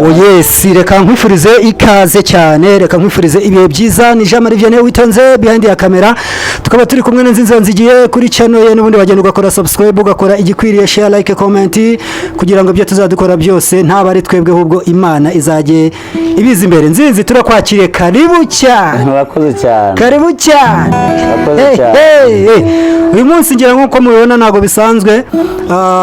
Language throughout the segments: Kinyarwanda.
Yes, reka nkwifurize ikaze cyane, reka nkwifurize ibihe byiza. Ni Jean Marie Vianney witonze behind ya kamera, tukaba turi kumwe n'inzinzo nzigiye kuri channel ye, n'ubundi bagenda ugakora subscribe, ugakora igikwiriye, share, like, comment, kugira ngo ibyo tuzadukora byose ntaba ari twebwe ahubwo Imana izajye ibiza imbere. Nzinzi turakwakiriye, karibu cyane. Murakoze cyane. Karibu cyane. Uyu munsi ngira nkuko mubibona ntago bisanzwe,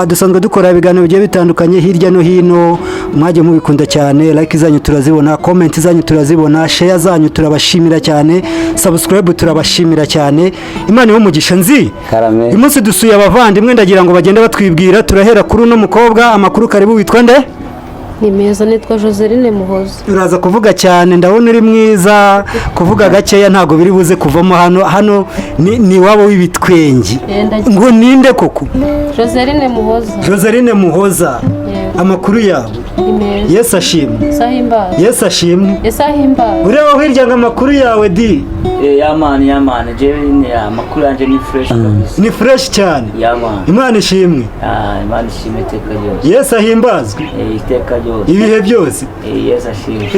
dusanzwe dukora ibiganiro bigiye bitandukanye hirya no hino, mwajye mubikunda cyane, like zanyu turazibona, comment zanyu turazibona, share zanyu turabashimira cyane, subscribe turabashimira cyane. Imana y'umugisha. Nzi Karame. uyu munsi dusuye abavandimwe, ndagira ngo bagende batwibwira. Turahera kuri uno mukobwa. Amakuru, karibu, witwa nde? Ni meza, nitwa Joseline Muhoza. Uraza kuvuga cyane, ndabona uri mwiza, kuvuga gakeya ntago biri buze kuvamo. Hano ni wabo w'ibitwengi. Ngo ninde koko? Joseline Muhoza. Joseline Muhoza. Amakuru yawe? Ni meza. Yesu ashimwe. Sahimba. Yesu ashimwe. Sahimba. Ureba hirya ngo amakuru yawe di? Yamani jewe ni amakuru yanje ni fresh kabisa. Ni fresh cyane. Yamani. Imana ishimwe. Imana ishimwe iteka ryose. Yesu ahimbazwe. Iteka ryose. Ibihe byose. Yesu ashimwe.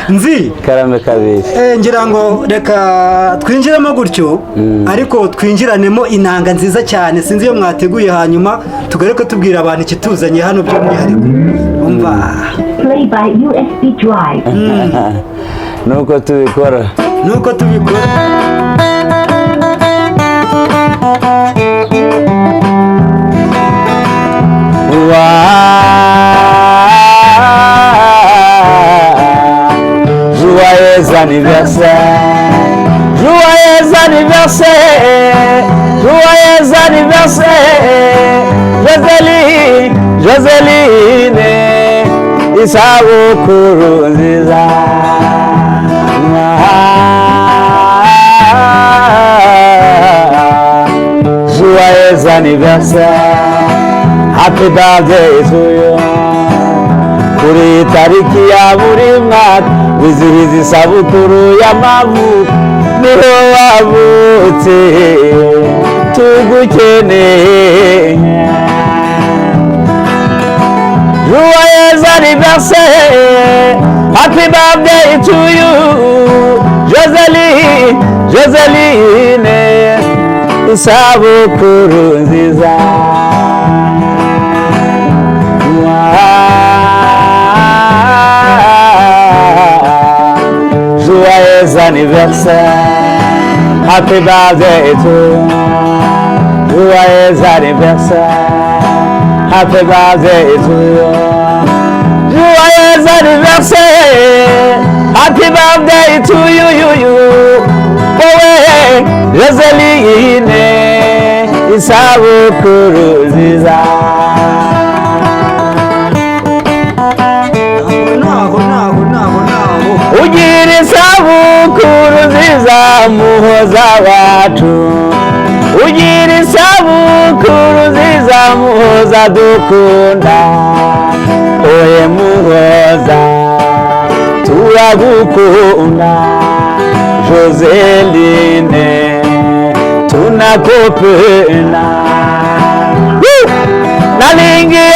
Nzi Karame kabisa. ngira ngo reka twinjiremo gutyo, ariko twinjiranemo inanga nziza cyane, sinzi iyo mwateguye, hanyuma tugaruke tubwira abantu ikituzanye hano by'umwihariko. Umva Play by USB drive. Nuko tubikora. Joyeux anniversaire, joyeux anniversaire, joyeux anniversaire, Joseline, isabukuru nziza. Joyeux anniversaire, happy birthday to you. Kuri tariki ya buri mwaka wizihiza isabukuru y'amavuko, niho wavutse tugukeneye. Joyeux anniversaire, happy birthday to you, Joseline, isabukuru nziza. Joyeux anniversaire, happy birthday to you. Joyeux anniversaire, happy birthday to you. Joyeux anniversaire, happy birthday to you. Bowe Joseline, isabukuru nziza. Ugira isabukuru nziza Muhoza wacu, ugira isabukuru nziza Muhoza dukunda. Oye Muhoza turagukunda, Joseline tunakupenda. Nalingi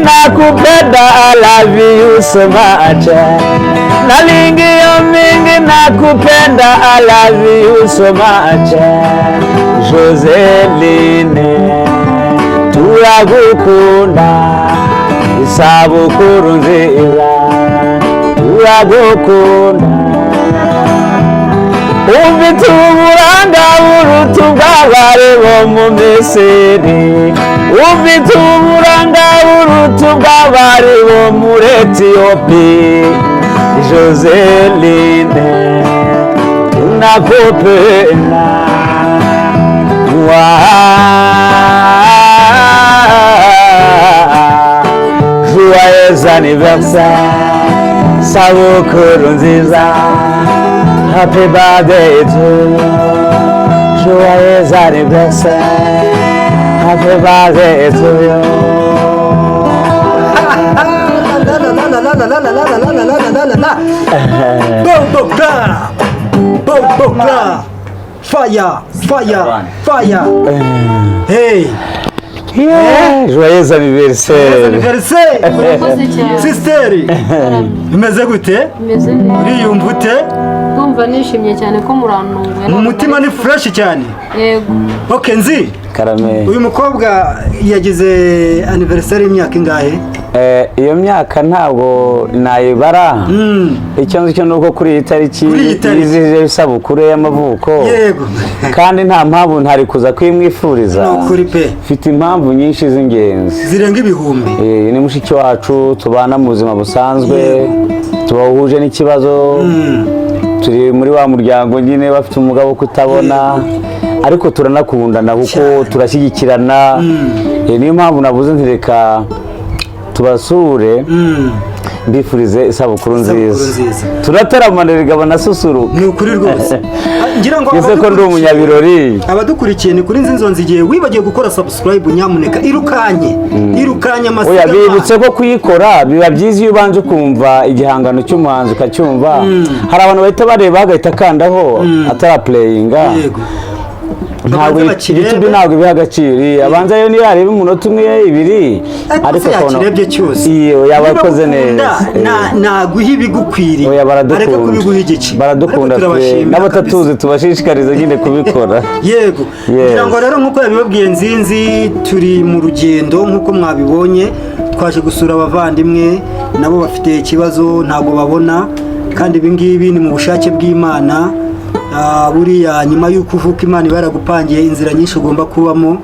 nakupenda, I love you so much. Nalingi nakupenda, I love you so much. Joseline turagukunda, isabukuru nziza turagukunda. Ufite uburanga buruta ubw'abari bo mu Misiri, ufite uburanga buruta ubw'abari bo muri Etiyopi. Joseline tunakupenda. Joyeux anniversaire, sabukuru nziza, happy birthday to you. Joyeux anniversaire, happy birthday to you. Fire. Hey. joyeux anniversaire. anniversaire Murakoze cyane. sisiteri bimeze gute Meze neza. uriyumva ute Ndumva nishimye cyane ko murantunguye. mu mutima ni fresh cyane Yego. ok nzi Karame. uyu mukobwa yagize anniversaire y'imyaka ingahe Iyo myaka ntabwo nayibara. Icyo nzi cyo nuko kuri iyi tariki Kuri iyi tariki. yizihije isabukuru y'amavuko. yego Kandi nta mpamvu ntari kuza kuyimwifuriza. ni ukuri pe Mfite impamvu nyinshi z'ingenzi. zirenga ibihumbi Ni mushiki wacu tubana mu buzima busanzwe, tubahuje n'ikibazo, turi muri wa muryango nyine bafite umugabo wo kutabona, ariko turanakundana kuko turashyigikirana. Niyo mpamvu navuze ntireka tubasure mbifurize isabukuru nziza. Turataramana rigabana susuru. ni ukuri rwose ngira ngo Ese ko ndi umunyabirori. abadukurikiye ni kuri nzi igihe wibagiye gukora subscribe nyamuneka irukanye amasiga Oya bibutse ko kuyikora biba byiza iyo ubanje ukumva igihangano cy'umuhanzi ukacyumva. Hari abantu bahita bareba bagahita akandaho atarapureyinga. yego Ntabwo YouTube ntabwo ibiha agaciro. Abanza yo niyareba umunota umwe ibiri ariko yakirebye cyose iyo yaba akoze neza. naguha ibigukwiriye Oya areka kubiguha igice baradukunda twe n'abatatuzi tubashishikariza nyine kubikora. yego kugira ngo rero nk'uko yabibabwiye nzinzi turi mu rugendo nk'uko mwabibonye twaje gusura abavandimwe nabo bafite ikibazo ntabwo babona kandi ibi ngibi ni mu bushake bw'Imana. Buriya nyuma y'uko uvuka Imana iba yaragupangiye inzira nyinshi ugomba kubamo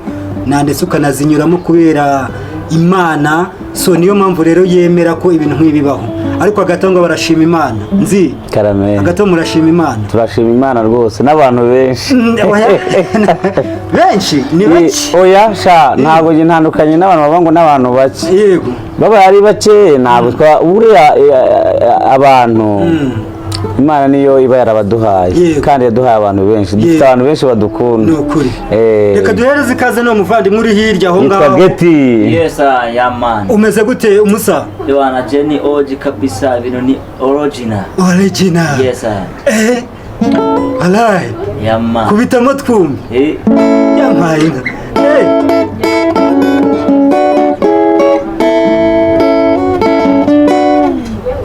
ndetse ukanazinyuramo kubera Imana. So niyo mpamvu rero yemera ko ibintu nk'ibi bibaho, ariko hagati ngo barashima Imana. Nzi Karame. hagati murashima Imana. Turashima Imana rwose n'abantu benshi. benshi ni bake. Oya sha ntabwo ntandukanye n'abantu baba ngo n'abantu bake. Yego Baba ari bake ntabwo buriya abantu Imana niyo iba yarabaduhaye kandi yaduhaye abantu benshi. Dufite abantu benshi badukunda. Ni ukuri. Reka duhereze ikaze no muvandimwe uri hirya aho ngaho. Geti. Yes ya man. Umeze gute umusa? Wana Jenny OG kabisa bino ni original. Original. Yes Alai. ya man. Kubitamo twumve. Yampaye inka.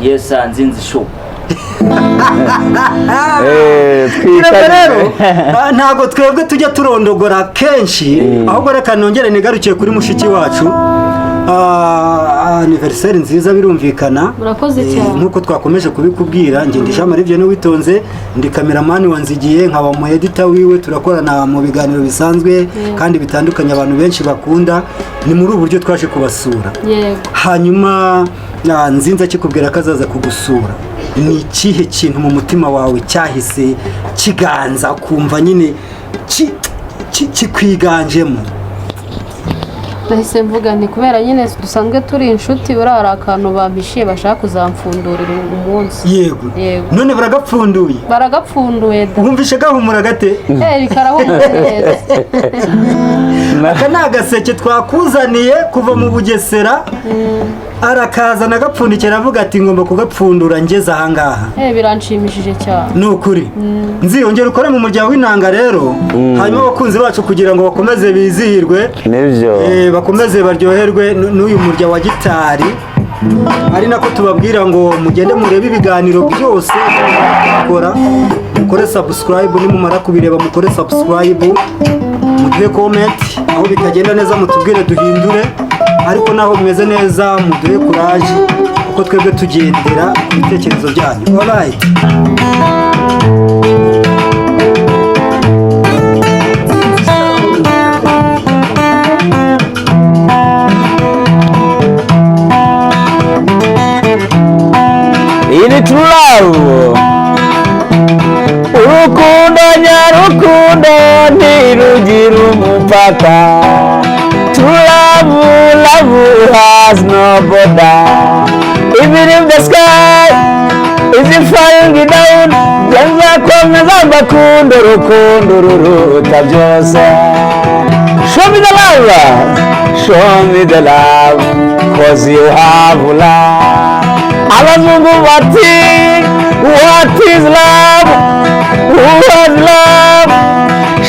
Yes nzinzi show. Rero ntabwo twebwe tujya turondogora kenshi, ahubwo reka nongere nigarukiye kuri mushiki wacu. Anniversaire nziza birumvikana. Murakoze cyane. Nkuko twakomeje kubikubwira njye ndi Jean Marie Vianney Witonze, ndi cameraman wanzigiye nkaba mu editor wiwe, turakorana mu biganiro bisanzwe kandi bitandukanye abantu benshi bakunda. Ni muri ubu buryo twaje kubasura. Yego. Hanyuma nzinza kikubwira ko azaza kugusura. Ni ikihe kintu mu mutima wawe cyahise kiganza kumva nyine kikwiganjemo? Nahise mvuga ni kubera nyine dusanzwe turi inshuti, buriya hari akantu bampishiye bashaka kuzamfundurira umunsi. Yego. None baragapfunduye? Baragapfunduye da. Wumvishe gahumura gate? Karahumura neza. Aka ni agaseke twakuzaniye kuva mu Bugesera. Arakazana agapfundikira avuga ati ngomba kugapfundura ngeze ahangaha. Biranshimishije cyane. Ni ukuri. Nziyongera ukore mu muryango w'intanga rero, hanyuma abakunzi bacu kugira ngo bakomeze bizihirwe. Nibyo. Bakomeze baryoherwe n'uyu murya wa gitari. Ari nako tubabwira ngo mugende murebe ibiganiro byose bakora, mukore subscribe, nimumara kubireba mukore subscribe, muduhe comment, aho bitagenda neza mutubwire duhindure, ariko naho bimeze neza muduhe courage kuko twebwe tugendera ku bitekerezo byanyu. Alright. Ini true love. Urukundo nyarukundo ntirugira umupaka. True love has no border. Even if the sky is falling down, nzakomeza mbakunda urukundo ruruta byose. Show me the love, show me the love, 'cause you have love. Abazungu bati, what is love? Who has love?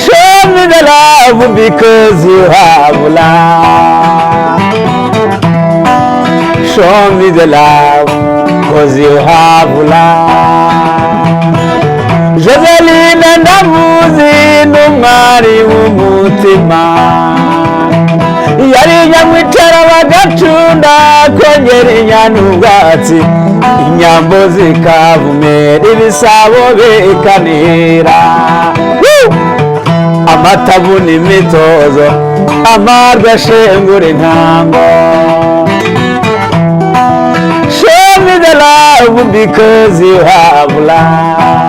Show me the the love because you have love. Show me the love because you have love. Joseline ndamuzi n'umwari w'umutima, yari nyamwicara bagacunda kongera inyana ubwatsi, inyambo zikavumera ibisabo bikanira. Amatabu n'imitozo amarwa ashengura intango. Show me the love because you have love.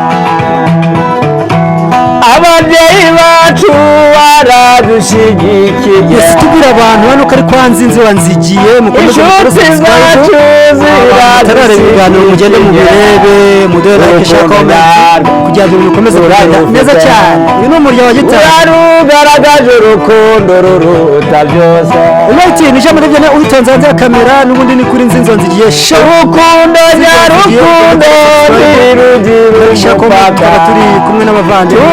Ababyeyi bacu baradushyigikiye. Yes, tubwira abantu hano ko ari kwa Nzinzi wanzigiye mukomeze gukora subscribe, abatarare ibiganiro mugende mu birebe muduhe like share comment kugira ngo mukomeze kugenda neza cyane. Uyu ni umurya wa gitari ugaragaje urukundo ruruta byose. Unaiti ni jambo rivyo ubitonze hanze ya kamera n'ubundi ni kuri Nzinzi wanzigiye show. Urukundo nyarukundo ntirugire umupaka, turi kumwe n'abavandimwe.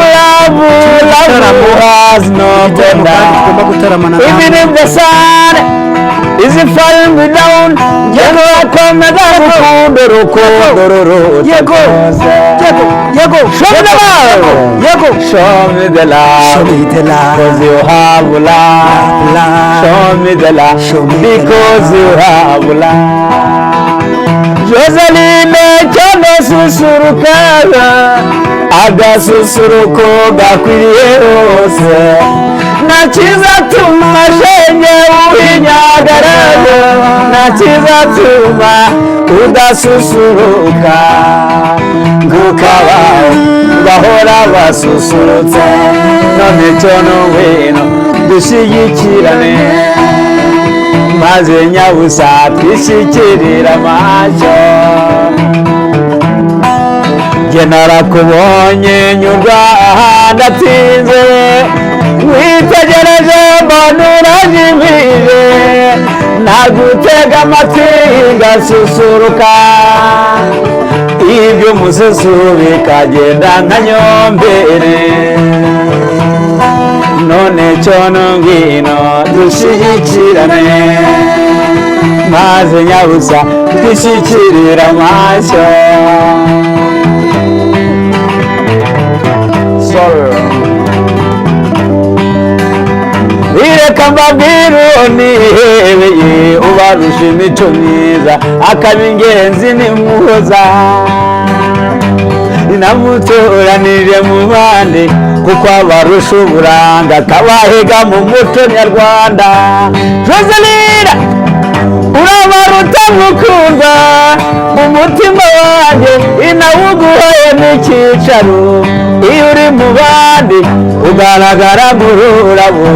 Even if the sun is falling me down, yego akomeza urukundo yego show me the love, yego show me the love, because you have love. Show me the love, because you have love. Joseline cyane susurukaga, agasusuruko gakwiriye hose, ntakizatuma shenge uhinyagaraga, ntakizatuma udasusuruka, ngukabaho bahora basusurutse. None cyono ngwino dushyigikirane, maze nyabusa twishyikirira amashyo. Jye narakubonye nyurwa ndatinze, witegereje mbona urajimije, nagutega amatwi ngasusuruka, ibyo umususu bikagenda nka nyombere. None cyono ngwino dushyigikirane, maze nyabusa twishyikirira amashyo. Bireka mbabwira unihebeye, ubarusha imico myiza, akaba ingenzi nimuhoza. Namutoranije mu bandi kuko abarusha uburanga, akabahiga mu muco nyarwanda. Joseline urabaruta gukundwa, umutima wanjye inawuguhaye n'icyicaro. Iyo uri mu bandi ugaragara nk'ururabo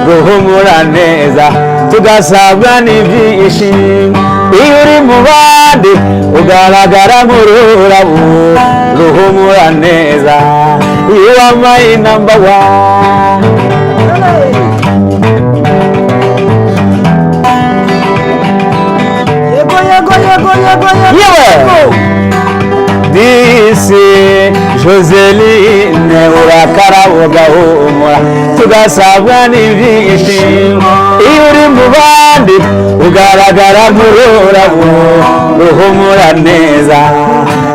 ruhumura neza, tugasabwa n'ibyishimo. Iyo uri mu bandi ugaragara nk'ururabo ruhumura neza. You are my number one. Disi Joseline urakarabo ugahumura, tugasabwa n'ibyishimo. Iyo uri mu bandi ugaragara nk'ururabo ruhumura neza.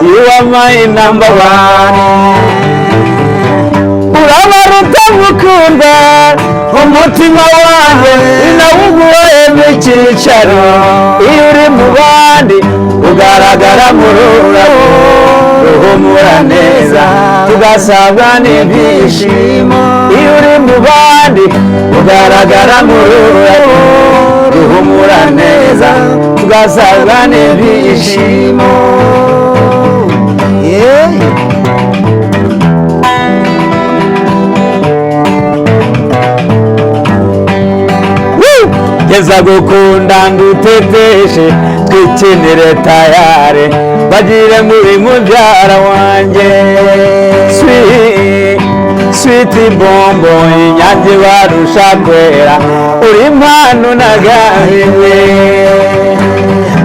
You are my number one. Urabaruta gukundwa, umutima wanjye inawuguhaye n'icyicaro. Iyo uri mu bandi ugaragara nk'ururabo ruhumura neza, tugasabwa n'ibyishimo. Iyo uri mu bandi ugaragara nk'ururabo ruhumura neza, tugasabwa n'ibyishimo. Geza gukunda nduteteshe, twikinire tayare, bagire muri mubyara wanjye. Sweet bombo inyange barusha kwera, uri impano nagahiwe.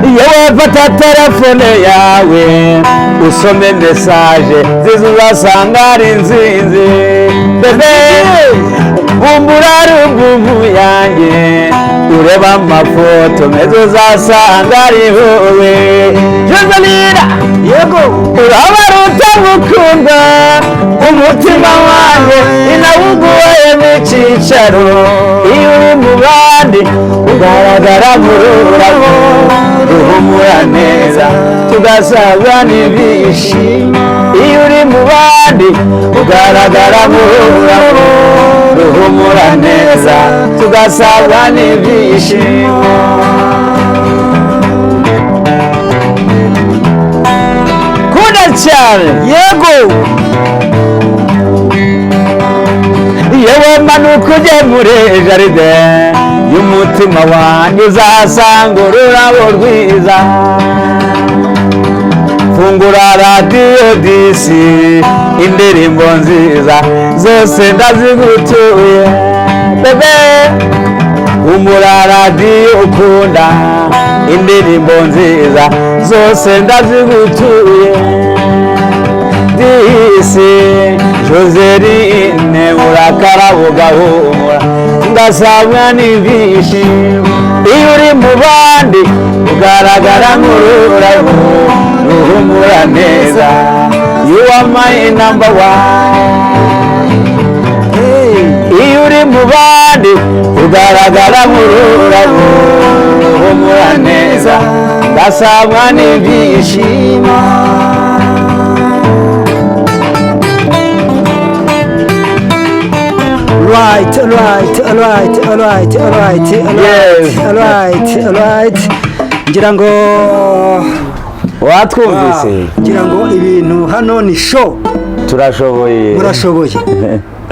Iyo wafata telefone yawe usome mesaje ziza uzasanga ari Nzinzi. Bebe bumbura rubumu yanjye ureba amafoto meza uzasanga ari wowe Joselina yego urabara utamukunda umutima wanjye inawuguhayemo icyicaro iyo uri mu bandi ugaragara mu rurabo ruhumura neza tugasabwa n'ibyishimo iyo uri mu bandi ugaragara mu rurabo ruhumura neza tugasabwa n'ibyishimo cyane yego yewe manuka ujye muri jaride y'umutima wanjye uzahasanga ururabo rwiza fungura radiyo disi indirimbo nziza zose ndazigutuye bebe humura radiyo ukunda indirimbo nziza zose ndazigutuye disi Joseline urakarabo gahumura ngasabwa n'ibyishimo iyo uri mu bandi ugaragara nk'ururabo ruhumura neza you are my number one iyo uri mu bandi ugaragara nk'ururabo ruhumura neza ngasabwa n'ibyishimo Alright. Ngira ngo watwumvise ngira ngo ibintu hano ni show. Turashoboye.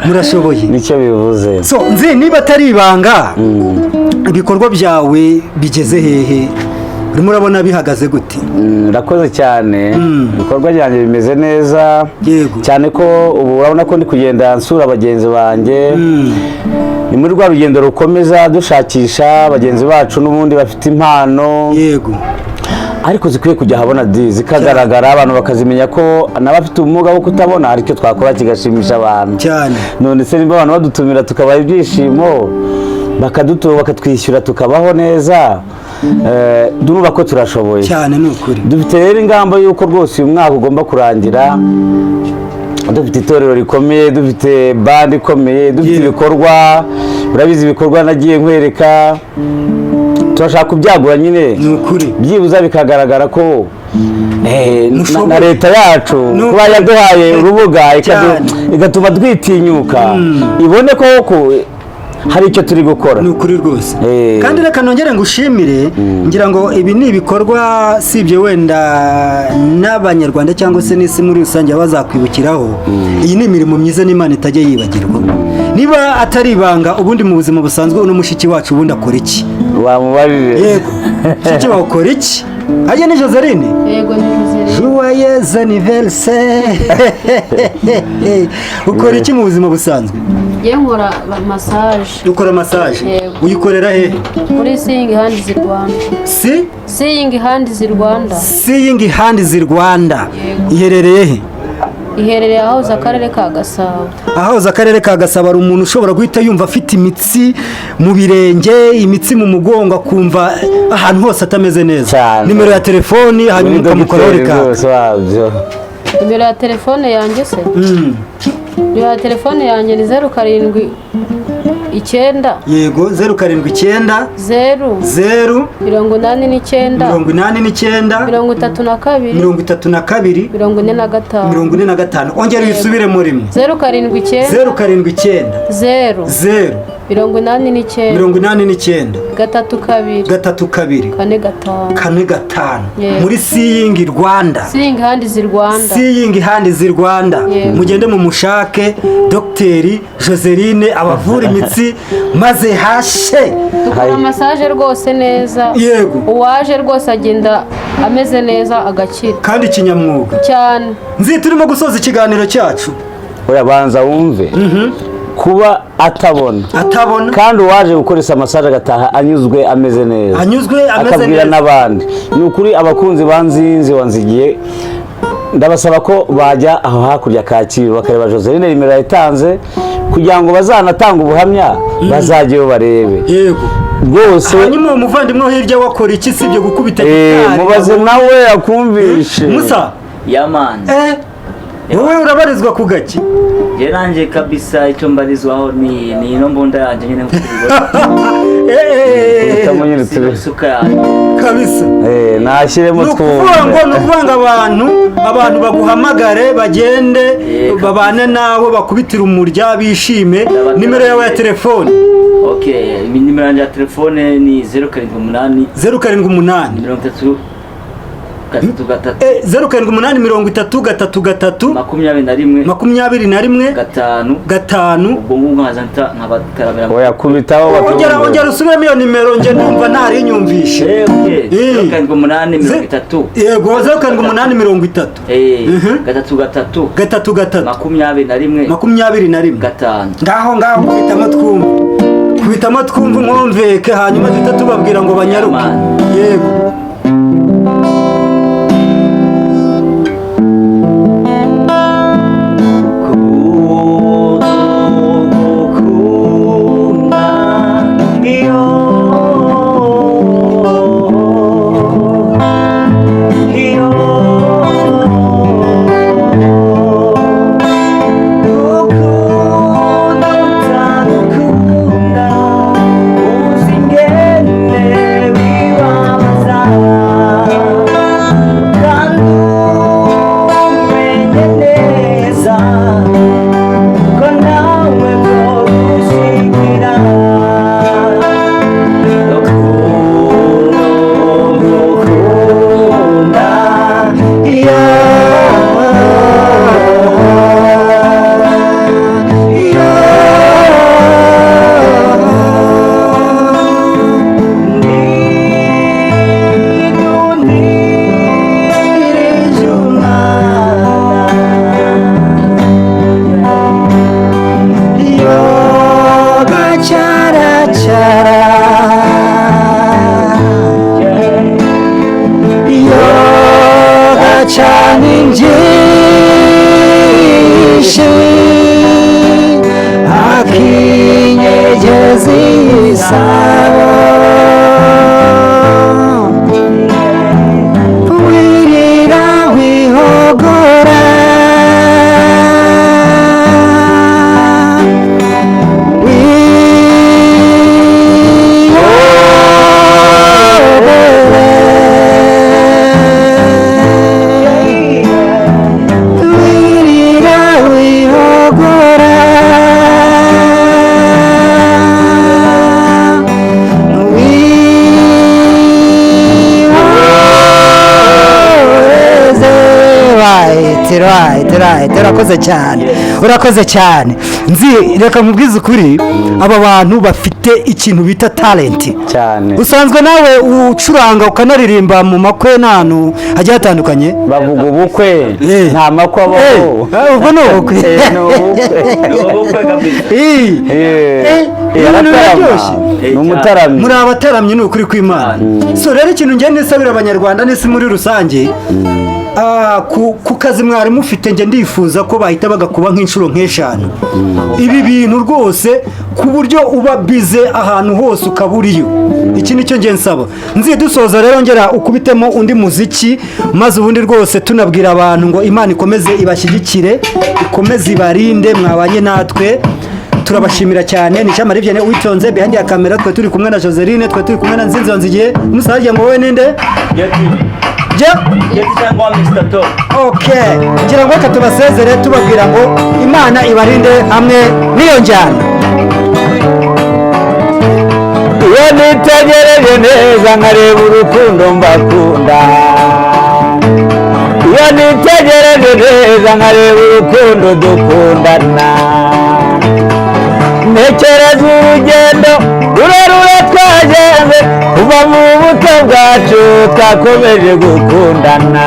Murashoboye. Nicyo bivuze. So nzi niba atari ibanga ibikorwa byawe bigeze hehe? Urimo urabona bihagaze gute? Rakoze cyane. Ibikorwa byanjye bimeze neza. Yego. Cyane ko ubu urabona ko ndi kugenda nsura abagenzi banjye. Ni muri rwa rugendo rukomeza dushakisha bagenzi bacu n'ubundi bafite impano. Yego. Ariko zikwiye kujya habona zikagaragara abantu bakazimenya ko n'abafite ubumuga bwo kutabona hari icyo twakora kigashimisha abantu cyane. None se niba abantu badutumira tukabaha ibyishimo bakatwishyura tukabaho neza durumva ko turashoboye cyane n'ukuri. Dufite rero ingamba y'uko rwose uyu mwaka ugomba kurangira dufite itorero rikomeye dufite band ikomeye dufite ibikorwa urabizi ibikorwa nagiye nkwereka turashaka kubyagura nyine byibuza bikagaragara ko na leta yacu kuba yaduhaye urubuga igatuma twitinyuka ibone ko hari icyo turi gukora ni ukuri rwose kandi reka nongere ngushimire ngira ngo ibi ni ibikorwa sibye wenda n'abanyarwanda cyangwa se n'isi muri rusange bazakwibukiraho iyi ni imirimo myiza n'Imana itajya yibagirwa niba atari ibanga ubundi mu buzima busanzwe uno mushiki wacu ubundi akora iki wamubajije yego mushiki wawe ukora iki ajya ni Joseline yego ni Joseline joyeux anniversaire ukora iki mu buzima busanzwe Ye nkora massage. Ukora massage? Uyikorera he? Muri Seeing Hands Rwanda. Seeing Hands Rwanda. Seeing Hands Rwanda. Iherereye he? Iherereye aho akarere ka Gasabo. Aho akarere ka Gasabo ari umuntu ushobora guhita yumva afite imitsi mu birenge, imitsi mu mugongo akumva ahantu hose atameze neza. Nimero ya telefoni hanyuma ukamukoraho reka. Nimero ya telefone yanjye se? Nimero ya telefone yanjye ni 079. Yego 079 0 0 89 32 45 ongera uyisubire muri mwe 079 0 89 32 45 muri Seeing Rwanda. Seeing Hands Rwanda. Seeing Hands Rwanda. Mugende mu mushake Dr. Joseline abavura imitsi maze hashe. Dukora massage rwose neza. Yego. Uwaje rwose agenda ameze neza agakira. Kandi kinyamwuga. Cyane. Nzi turimo gusoza ikiganiro cyacu. Oya banza wumve. Kuba atabona kandi uwaje gukoresha massage agataha anyuzwe ameze neza akabwira n'abandi ni ukuri abakunzi banzinzi wanzigiye ndabasaba ko bajya aho hakurya Kacyiru bakareba Joseline nimero yatanze kugira ngo bazanatanga ubuhamya bazajyeyo barebe yego rwose. hanyuma uwo muvandimwe wo hirya wakora iki sibyo gukubita mubaze nawe akumvishe. Musa yamani wowe urabarizwa ku gaki? je nanje kabisa icyo mbarizwaho ni ino mbunda yanjye nyine suka kabisa nashyiremo twumva ni ukuvanga abantu baguhamagare bagende babane nawe bakubitira umurya bishime. Nimero yawe ya telefone? Okay, nimero yanjye ya telefone ni 078 078 ubwo ngubu nkazanta nkabataramira yakubitaho ongera usubiremo iyo nimero nge numva ntari nyumvishe. 078 yego 078 ngaho kubitamo twumva umwumveke hanyuma duhita tubabwira ngo banyaruke. Yego urakoze cyane. Reka nkubwize ukuri, aba bantu bafite ikintu bita talent cyane. Usanzwe nawe ucuranga ukanaririmba mu makwe n'ahantu hagiye hatandukanye. Bavuga ubukwe nta makwe abaho. Ubwo ni ubukwe. Muri abataramye ni ukuri kw'Imana. So rero ikintu ngende nisabira abanyarwanda n'isi muri rusange, ku kazi mwari mufite nge ndifuza ko bahita bagakuba nk'inshuro nk'eshanu ibi bintu rwose, ku buryo uba bize ahantu hose ukaba uriyo. Iki nicyo nge nsaba. Nziye dusoza rero ngera ukubitemo undi muziki, maze ubundi rwose tunabwira abantu ngo Imana ikomeze ibashyigikire, ikomeze ibarinde, mwabanye natwe turabashimira cyane. Ni Jean Marie Vianney Uwitonze, behind ya kamera twe turi kumwe na Joseline, twe turi kumwe na Nzinzi Nzigiye. Musajya ngo wowe ninde? Okay, ngira ngo reka tubasezere tubabwira ngo Imana ibarinde hamwe n'iyo njyana. Iyo nitegereje neza nkareba urukundo mbakunda, iyo nitegereje neza nkareba urukundo dukundana, ntekereza urugendo rurerure twagenze kuva mu buto bwacu twakomeje gukundana,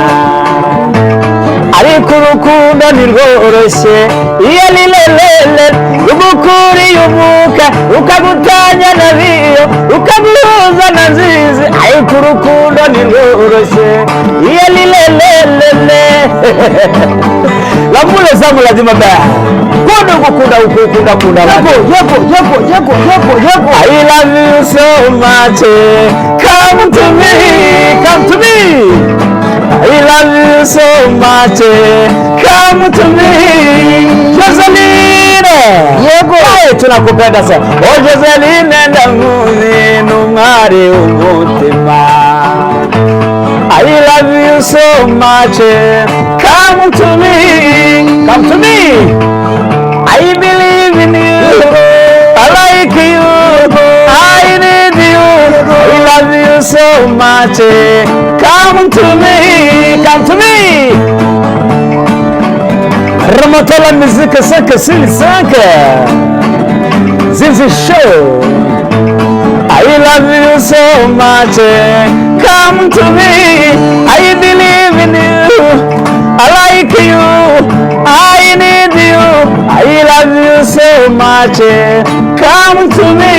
ariko urukundo ntirworoshye. Iyo ni lelele rugukuriye umwuka rukagutanya na biyo rukaguhuza na nzizi, ariko urukundo ntirworoshye. Iyo ni lelele Lamule zamu lazima ba. Kondo kukunda yego. I love you so much. Come to me. I love you so much. Come to me. Joseline. Yego. Tunakupenda sana. Oh Joseline ndamuzi numwari umutima. I love you so much. Come to me. I believe in you. I like you. I need you. I love you so much. Come to me. Ramatola musique 565. This is show. I love you so much. Come to me. I believe in you. I like you. I need you. I love you so much. Come to me.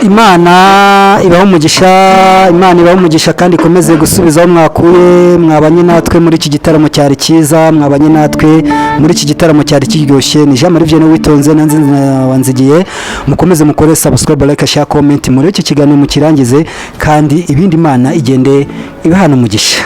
Imana ibaho umugisha kandi ikomeze gusubizaho mwakuye, mwabanye natwe muri iki gitaramo cyari cyiza, mwabanye natwe muri iki gitaramo cyari kiryoshye. Ni Jean Marie Vianney Uwitonze nanze wanzigiye, mukomeze mukore subscribe, like, share, comment muri iki kiganiro mukirangize, kandi ibindi Imana igende ibahana umugisha.